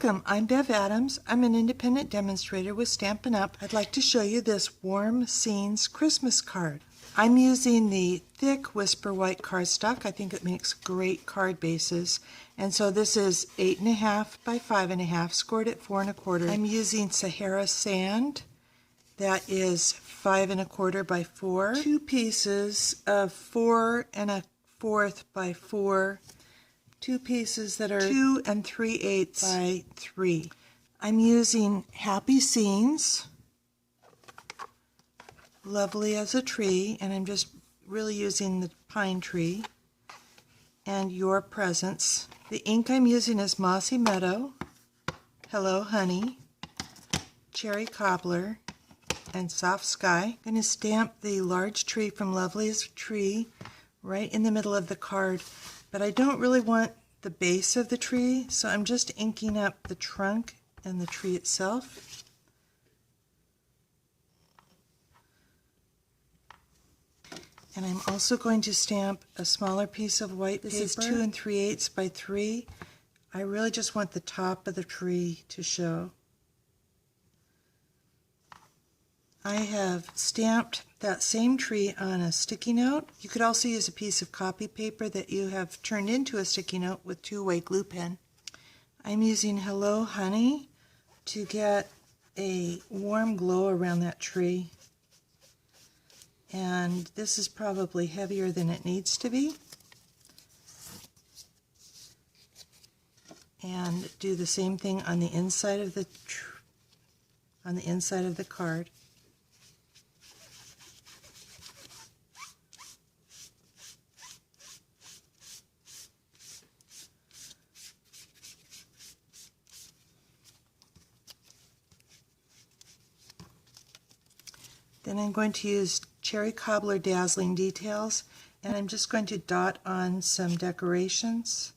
Welcome, I'm Bev Adams. I'm an independent demonstrator with Stampin' Up! I'd like to show you this Warm Scenes Christmas card. I'm using the thick Whisper White cardstock. I think it makes great card bases. And so this is 8.5 by 5.5, scored at 4 1/4. I'm using Sahara sand. That is 5 1/4 by 4. 2 pieces of 4 1/4 by 4. 2 pieces that are 2 3/8 by 3. I'm using Happy Scenes, Lovely as a Tree, and I'm just really using the pine tree, and Your Presence. The ink I'm using is Mossy Meadow, Hello Honey, Cherry Cobbler, and Soft Sky. I'm going to stamp the large tree from Lovely as a Tree right in the middle of the card. But I don't really want the base of the tree, so I'm just inking up the trunk and the tree itself. And I'm also going to stamp a smaller piece of white paper. This is 2 3/8 by 3. I really just want the top of the tree to show. I have stamped that same tree on a sticky note. You could also use a piece of copy paper that you have turned into a sticky note with two-way glue pen. I'm using Hello Honey to get a warm glow around that tree. And this is probably heavier than it needs to be. And do the same thing on the inside of the card. Then I'm going to use Cherry Cobbler Dazzling Details, and I'm just going to dot on some decorations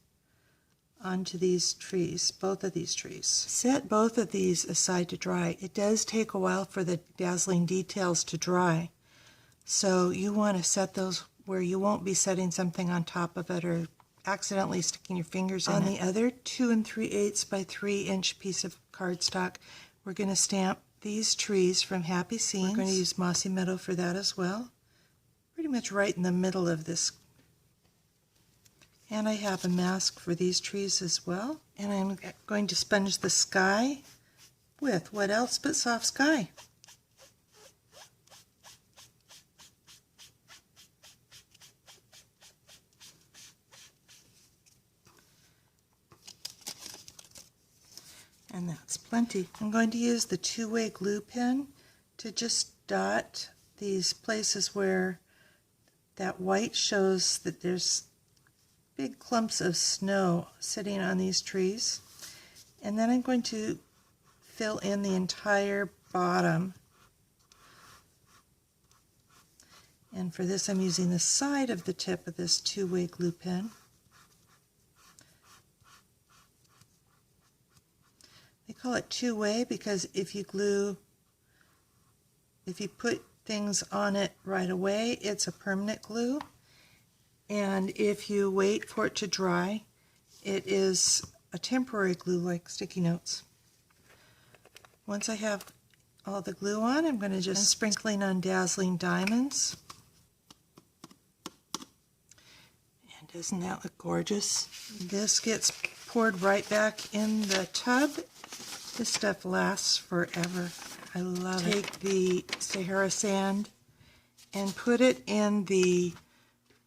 onto these trees, both of these trees. Set both of these aside to dry. It does take a while for the dazzling details to dry, so you want to set those where you won't be setting something on top of it or accidentally sticking your fingers in it. On the other 2 3/8 by 3-inch piece of cardstock, we're going to stamp these trees from Happy Scenes. We're going to use Mossy Meadow for that as well. Pretty much right in the middle of this. And I have a mask for these trees as well. And I'm going to sponge the sky with what else but Soft Sky. And that's plenty. I'm going to use the two-way glue pen to just dot these places where that white shows that there's big clumps of snow sitting on these trees. And then I'm going to fill in the entire bottom. And for this I'm using the side of the tip of this two-way glue pen. They call it two-way because if you put things on it right away, it's a permanent glue. And if you wait for it to dry, it is a temporary glue like sticky notes. Once I have all the glue on, I'm going to just sprinkling on Dazzling Diamonds. And doesn't that look gorgeous? This gets poured right back in the tub. This stuff lasts forever. I love it. Take the Sahara sand and put it in the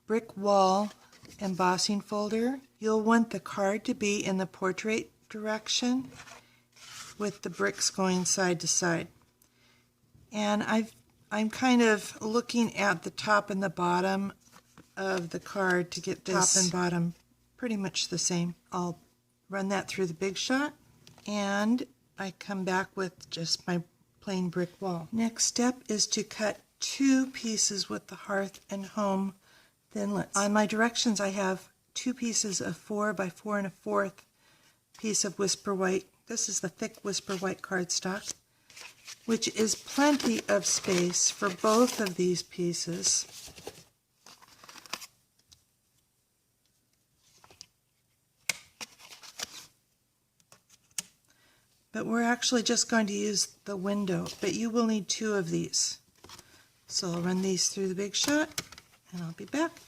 brick wall embossing folder. You'll want the card to be in the portrait direction with the bricks going side to side. And I'm kind of looking at the top and the bottom of the card to get this top and bottom pretty much the same. I'll run that through the Big Shot, and I come back with just my plain brick wall. Next step is to cut 2 pieces with the Hearth and Home thinlits. On my directions I have 2 pieces of 4 by 4 1/4 piece of Whisper White. This is the thick Whisper White cardstock, which is plenty of space for both of these pieces. but we're actually just going to use the window, but you will need 2 of these. So I'll run these through the Big Shot and I'll be back.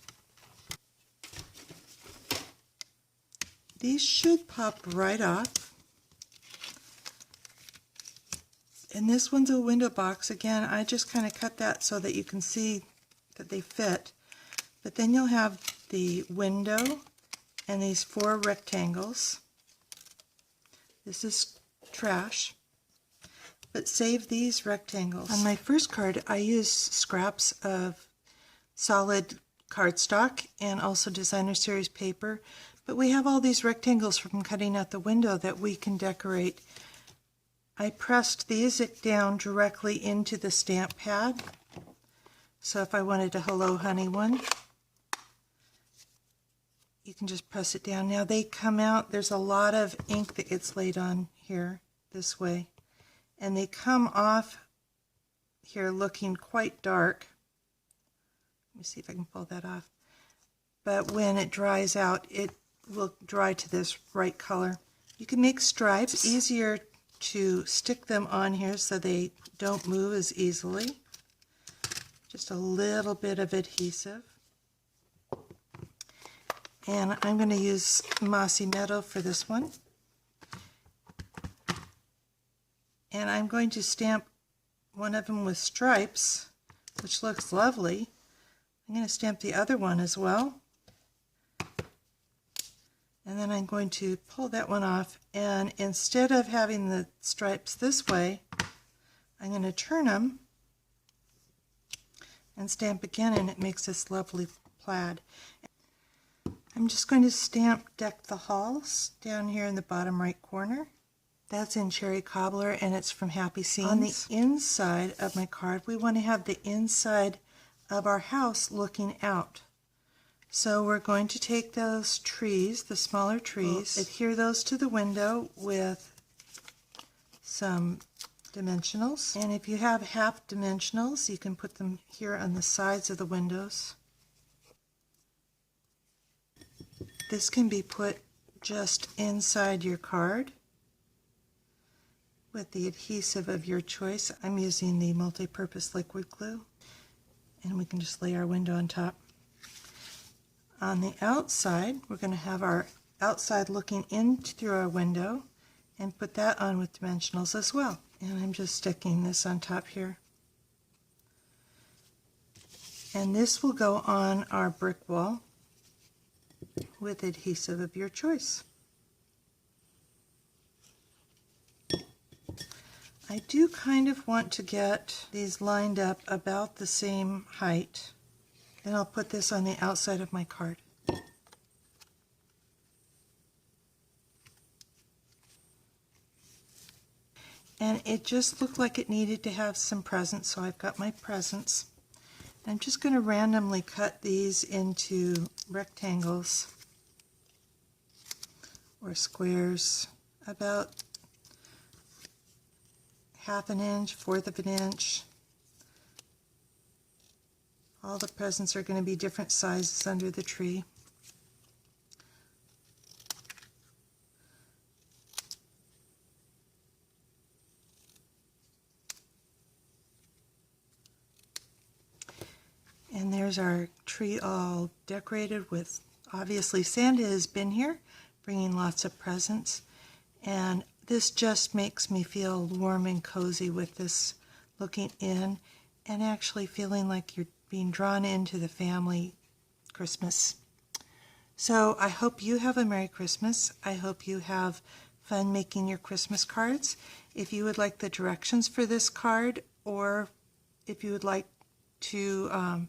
These should pop right off. And this one's a window box. Again, I just kind of cut that so that you can see that they fit. But then you'll have the window and these 4 rectangles. This is trash, but save these rectangles. On my first card, I used scraps of solid cardstock and also designer series paper, but we have all these rectangles from cutting out the window that we can decorate. I pressed these down directly into the stamp pad, so if I wanted a Hello Honey one, you can just press it down. Now they come out, there's a lot of ink that gets laid on here this way, and they come off here looking quite dark. Let me see if I can pull that off. But when it dries out, it will dry to this bright color. You can make stripes. It's easier to stick them on here so they don't move as easily. Just a little bit of adhesive. And I'm going to use Mossy Meadow for this one. And I'm going to stamp one of them with stripes, which looks lovely. I'm going to stamp the other one as well. And then I'm going to pull that one off, and instead of having the stripes this way, I'm going to turn them and stamp again, and it makes this lovely plaid. I'm just going to stamp Deck the Halls down here in the bottom right corner. That's in Cherry Cobbler, and it's from Happy Scenes. On the inside of my card, we want to have the inside of our house looking out. So we're going to take those trees, the smaller trees, adhere those to the window with some dimensionals. And if you have half dimensionals, you can put them here on the sides of the windows. This can be put just inside your card with the adhesive of your choice. I'm using the multi-purpose liquid glue, and we can just lay our window on top. On the outside, we're going to have our outside looking in through our window and put that on with dimensionals as well. And I'm just sticking this on top here. And this will go on our brick wall with adhesive of your choice. I do kind of want to get these lined up about the same height. Then I'll put this on the outside of my card. And it just looked like it needed to have some presents, so I've got my presents. I'm just going to randomly cut these into rectangles or squares about 1/2 inch, 1/4 of an inch. All the presents are going to be different sizes under the tree. And there's our tree all decorated with, obviously Santa has been here bringing lots of presents, and this just makes me feel warm and cozy with this looking in and actually feeling like you're being drawn into the family Christmas. So I hope you have a Merry Christmas. I hope you have fun making your Christmas cards. If you would like the directions for this card, or if you would like to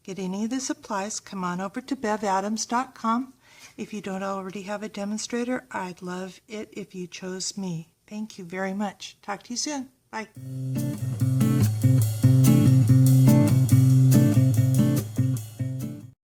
get any of the supplies, come on over to bevadams.com. If you don't already have a demonstrator, I'd love it if you chose me. Thank you very much. Talk to you soon. Bye.